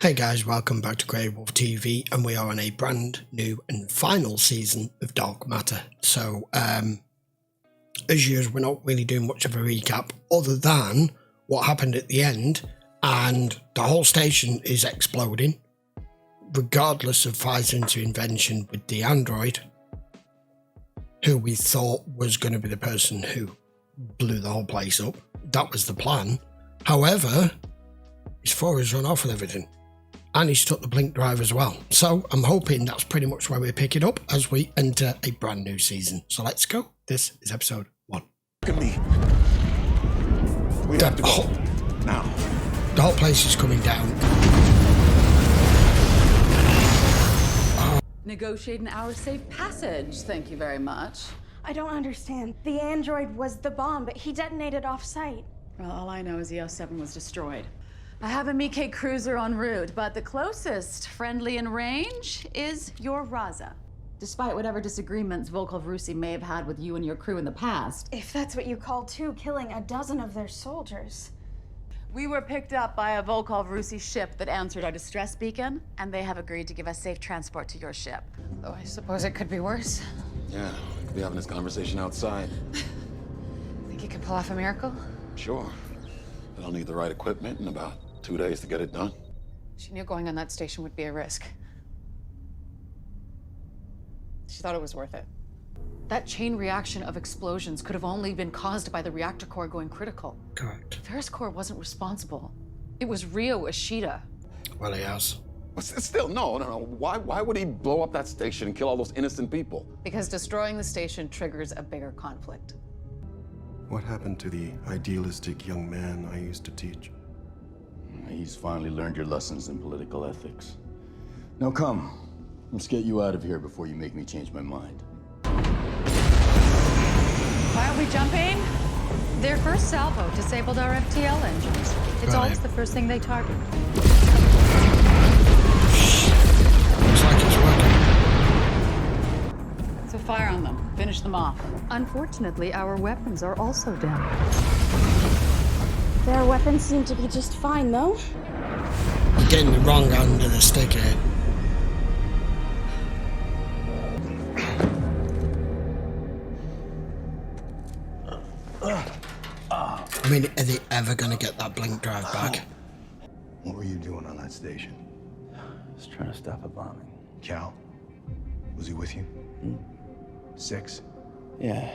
Hey guys, welcome back to GreyWolf TV, and we are on a brand new and final season of Dark Matter. So, as usual, we're not really doing much of a recap other than what happened at the end, and the whole station is exploding, regardless of Pfizer's invention with the android, who we thought was going to be the person who blew the whole place up. That was the plan. However, his four has run off with everything. And he's took the blink drive as well. So I'm hoping that's pretty much where we pick it up as we enter a brand new season. So let's go. This is episode 1. Look at me. We have to go now. The whole place is coming down. Negotiating our safe passage, thank you very much. I don't understand. The android was the bomb, but he detonated off-site. Well, all I know is EO7 was destroyed. I have a Mikkei cruiser en route, but the closest friendly in range is your Raza. Despite whatever disagreements Volkov Rusi may have had with you and your crew in the past. If that's what you call killing a dozen of their soldiers. We were picked up by a Volkov Rusi ship that answered our distress beacon, and they have agreed to give us safe transport to your ship. Though I suppose it could be worse. Yeah, we could be having this conversation outside. Think you could pull off a miracle? Sure. But I'll need the right equipment in about 2 days to get it done. She knew going on that station would be a risk. She thought it was worth it. That chain reaction of explosions could have only been caused by the reactor core going critical. Correct. Ferris core wasn't responsible. It was Ryo Ishida. Well, he has. But still, no. Why would he blow up that station and kill all those innocent people? Because destroying the station triggers a bigger conflict. What happened to the idealistic young man I used to teach? He's finally learned your lessons in political ethics. Now come, let's get you out of here before you make me change my mind. Why are we jumping? Their first salvo disabled our FTL engines. It's always the first thing they target. Looks like it's working. So fire on them. Finish them off. Unfortunately, our weapons are also down. Their weapons seem to be just fine, though. You're getting the wrong end of the stick here. I mean, are they ever going to get that blink drive back? What were you doing on that station? Just trying to stop a bombing. Cal? Was he with you? 6? Yeah.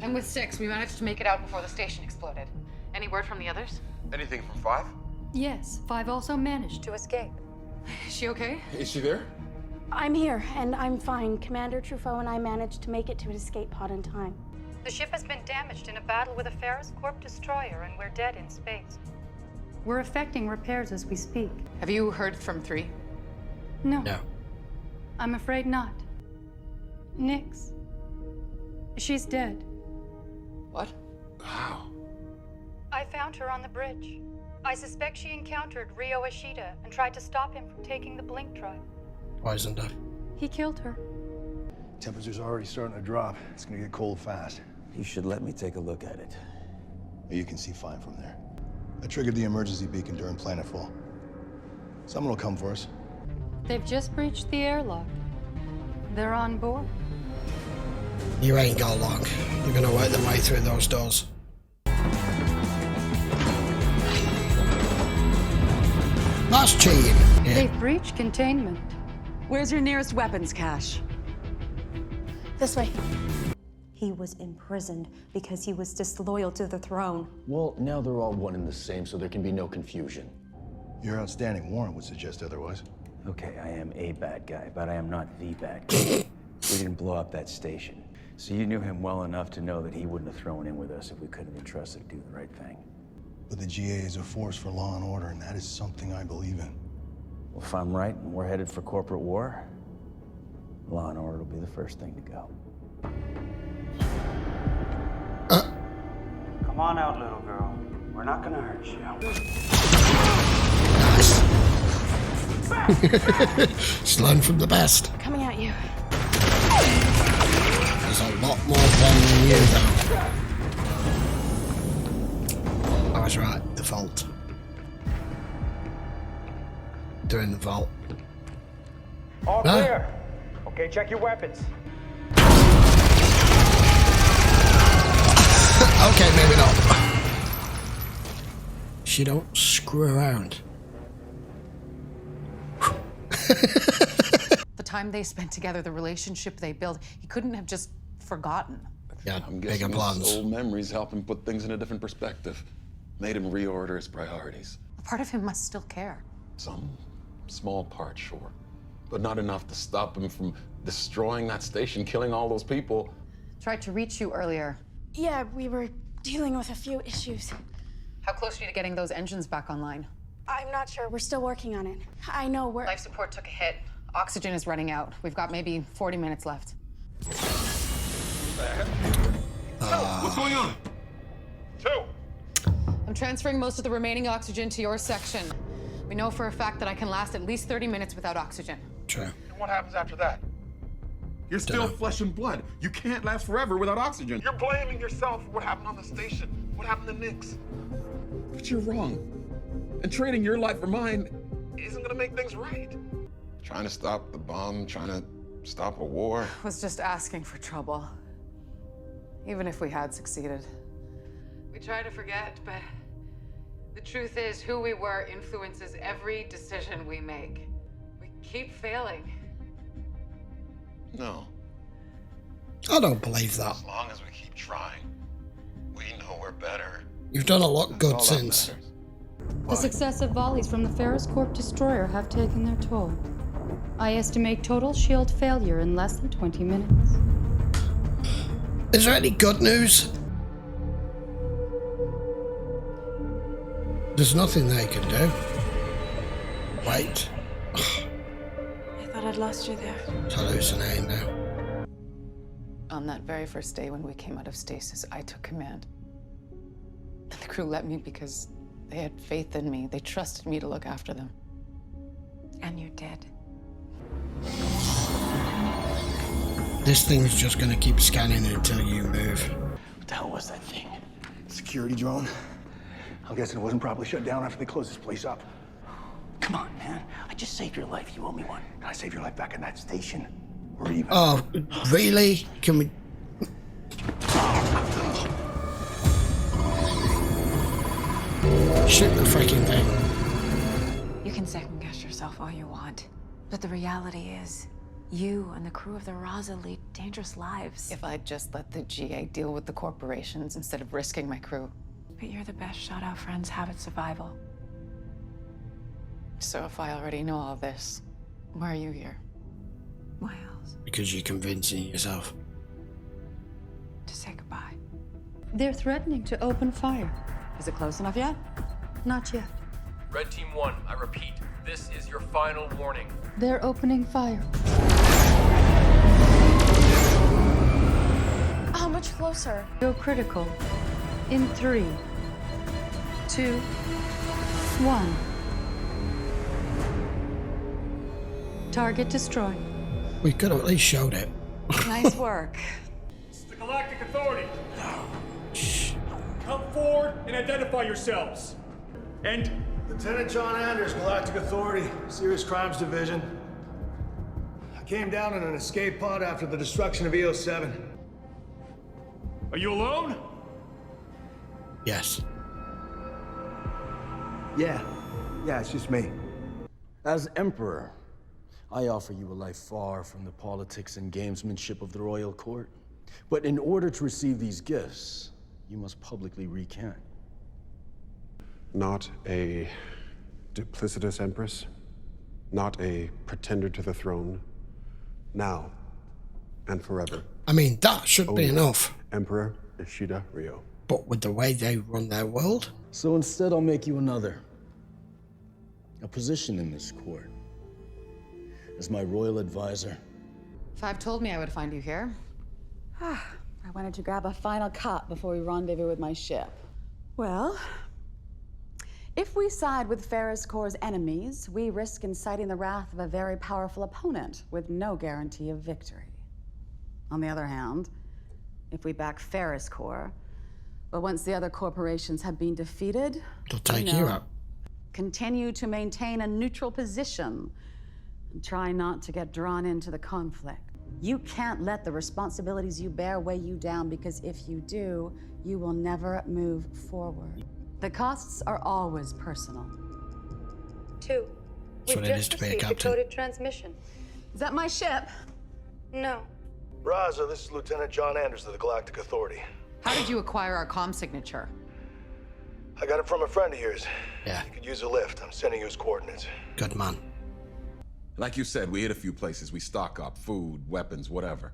And with 6, we managed to make it out before the station exploded. Any word from the others? Anything from 5? Yes, 5 also managed to escape. Is she okay? Is she there? I'm here, and I'm fine. Commander Truffaut and I managed to make it to an escape pod in time. The ship has been damaged in a battle with a Ferris Corp destroyer, and we're dead in space. We're effecting repairs as we speak. Have you heard from 3? No. No. I'm afraid not. Nix. She's dead. What? How? I found her on the bridge. I suspect she encountered Ryo Ishida and tried to stop him from taking the blink drive. Poisoned her. He killed her. Temperature's already starting to drop. It's gonna get cold fast. You should let me take a look at it. You can see fine from there. I triggered the emergency beacon during planetfall. Someone will come for us. They've just breached the airlock. They're on board. You ain't got long. They're going to work their way through those doors. That's cheating. Yeah. They've breached containment. Where's your nearest weapons cache? This way. He was imprisoned because he was disloyal to the throne. Well, now they're all one and the same, so there can be no confusion. Your outstanding warrant would suggest otherwise. Okay, I am a bad guy, but I am not the bad guy. We didn't blow up that station. So you knew him well enough to know that he wouldn't have thrown in with us if we couldn't have been trusted to do the right thing. But the GA is a force for law and order, and that is something I believe in. Well, if I'm right and we're headed for corporate war, law and order will be the first thing to go. Come on out, little girl. We're not gonna hurt you. Just learn from the best. Coming at you. There's a lot more than you, though. I was right. The fault. They're in the vault. All clear. Okay, check your weapons. Okay, maybe not. She don't screw around. The time they spent together, the relationship they built, he couldn't have just forgotten. Yeah, I'm bigger guessing plans. his old memories helped him put things in a different perspective. Made him reorder his priorities. A part of him must still care. Some small part, sure. But not enough to stop him from destroying that station, killing all those people. Tried to reach you earlier. Yeah, we were dealing with a few issues. How close are you to getting those engines back online? I'm not sure. We're still working on it. I know we're... Life support took a hit. Oxygen is running out. We've got maybe 40 minutes left. What's going on? I'm transferring most of the remaining oxygen to your section. We know for a fact that I can last at least 30 minutes without oxygen. True. And what happens after that? You're still flesh and blood. You can't last forever without oxygen. You're blaming yourself for what happened on the station, what happened to Nix. But you're wrong. And trading your life for mine isn't gonna make things right. Trying to stop the bomb, trying to stop a war. Was just asking for trouble. Even if we had succeeded. We try to forget, but the truth is who we were influences every decision we make. We keep failing. No. I don't believe that. As long as we keep trying, we know we're better. You've done a lot That's good all that since. matters. The successive volleys from the Ferris Corp destroyer have taken their toll. I estimate total shield failure in less than 20 minutes. Is there any good news? There's nothing they can do. Wait. I thought I'd lost you there. It's hallucinating now. On that very first day when we came out of stasis, I took command. The crew let me because they had faith in me. They trusted me to look after them. And you did. This thing's just gonna keep scanning until you move. What the hell was that thing? Security drone? I'm guessing it wasn't properly shut down after they closed this place up. Come on, man. I just saved your life. You owe me one. Can I save your life back in that station? Or even... Oh, really? Can we... Shoot the freaking thing. You can second guess yourself all you want. But the reality is, you and the crew of the Raza lead dangerous lives. If I'd just let the GA deal with the corporations instead of risking my crew. But you're the best shot our friends have at survival. So if I already know all this, why are you here? Why else? Because you're convincing yourself. To say goodbye. They're threatening to open fire. Is it close enough yet? Not yet. Red Team 1, I repeat, this is your final warning. They're opening fire. How much closer? Go critical. In 3, 2, 1. Target destroyed. We could have at least showed it. Nice work. This is the Galactic Authority. Come forward and identify yourselves. And Lieutenant John Anders, Galactic Authority, Serious Crimes Division. I came down in an escape pod after the destruction of EO7. are you alone? Yes. Yeah, it's just me. As Emperor, I offer you a life far from the politics and gamesmanship of the royal court. But in order to receive these gifts, you must publicly recant. Not a duplicitous empress, not a pretender to the throne, now and forever. I mean, that should be enough. Emperor Ishida Ryo. But with the way they run their world? So instead, I'll make you another. A position in this court. As my royal advisor. Five told me I would find you here. I wanted to grab a final cut before we rendezvous with my ship. Well, if we side with Ferris Corps' enemies, we risk inciting the wrath of a very powerful opponent with no guarantee of victory. On the other hand, if we back Ferris Corps, but once the other corporations have been defeated, they'll take you out. continue to maintain a neutral position and try not to get drawn into the conflict. You can't let the responsibilities you bear weigh you down, because if you do, you will never move forward. The costs are always personal. 2. That's what it is to be a captain. Decoded transmission. Is that my ship? No. Raza, this is Lieutenant John Anders of the Galactic Authority. How did you acquire our comm signature? I got it from a friend of yours. Yeah. You could use a lift. I'm sending you his coordinates. Good man. Like you said, we hit a few places. We stock up, food, weapons, whatever.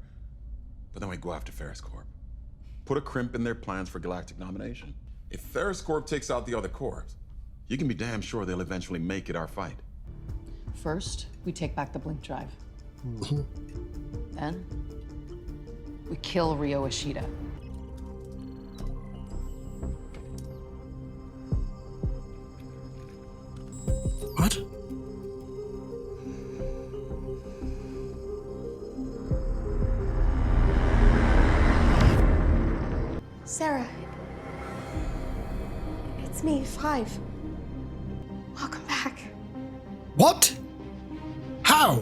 But then we go after Ferris Corp. Put a crimp in their plans for galactic domination. If Ferris Corp takes out the other corps, you can be damn sure they'll eventually make it our fight. First, we take back the blink drive. Then, we kill Ryo Ishida. What? Sarah. It's me, 5. Welcome back. What? How?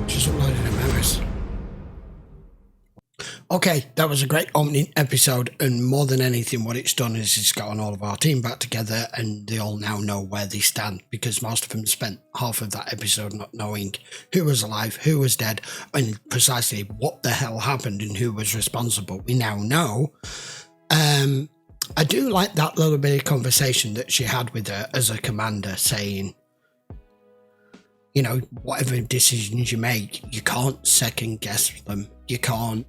Just uploaded a memories. Okay, that was a great opening episode, and more than anything, what it's done is it's gotten all of our team back together, and they all now know where they stand, because most of them spent half of that episode not knowing who was alive, who was dead, and precisely what the hell happened and who was responsible. We now know. I do like that little bit of conversation that she had with her as a commander, saying, you know, whatever decisions you make, you can't second guess them. You can't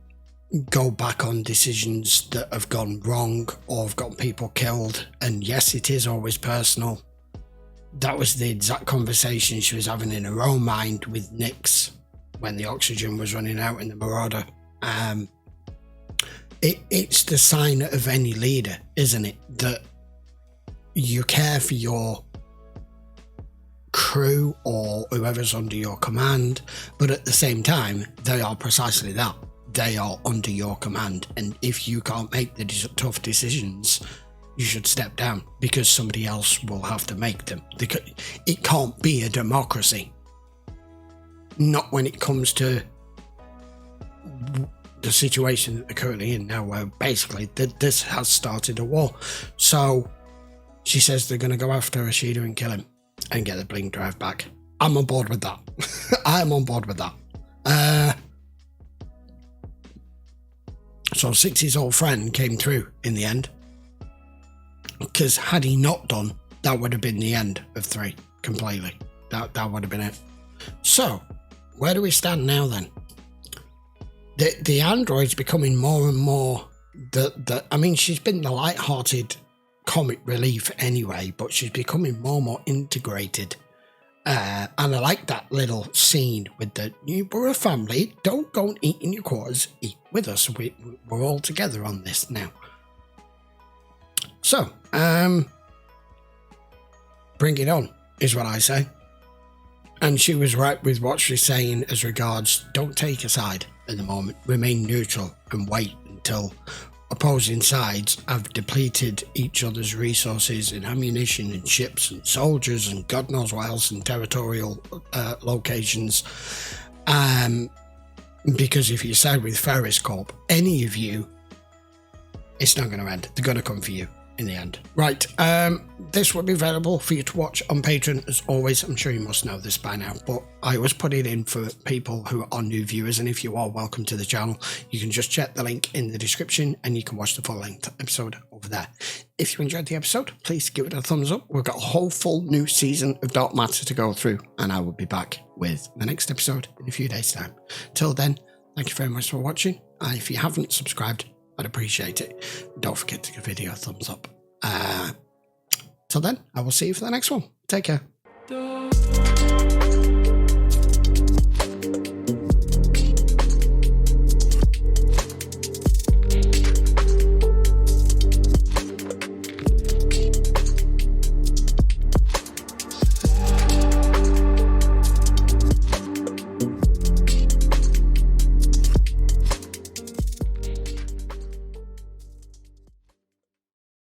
go back on decisions that have gone wrong or have got people killed. And yes, it is always personal. That was the exact conversation she was having in her own mind with Nix when the oxygen was running out in the Marauder. It's the sign of any leader, isn't it, that you care for your crew or whoever's under your command, but at the same time, they are precisely that. They are under your command, and if you can't make the tough decisions, you should step down, because somebody else will have to make them. It can't be a democracy. Not when it comes to the situation that they're currently in now, where basically this has started a war. So she says they're going to go after Ishida and kill him and get the blink drive back. I'm on board with that. I'm on board with that. So 6's old friend came through in the end, because had he not done, that would have been the end of 3 completely. That would have been it. So where do we stand now then? The android's becoming more and more I mean, she's been the light-hearted comic relief anyway, but she's becoming more and more integrated. And I like that little scene with we're a family, don't go and eat in your quarters, eat with us. We're all together on this now. So, bring it on, is what I say. And she was right with what she's saying as regards, don't take a side at the moment, remain neutral and wait until opposing sides have depleted each other's resources and ammunition and ships and soldiers and God knows what else in territorial locations. Because if you side with Ferris Corp, any of you, it's not going to end. They're going to come for you in the end. Right, this will be available for you to watch on Patreon as always. I'm sure you must know this by now, but I always put it in for people who are new viewers, and if you are, welcome to the channel. You can just check the link in the description and you can watch the full length episode over there. If you enjoyed the episode, please give it a thumbs up. We've got a whole full new season of Dark Matter to go through, and I will be back with the next episode in a few days' time. Till then, thank you very much for watching, and if you haven't subscribed, I'd appreciate it. Don't forget to give the video a thumbs up. Till then, I will see you for the next one. Take care.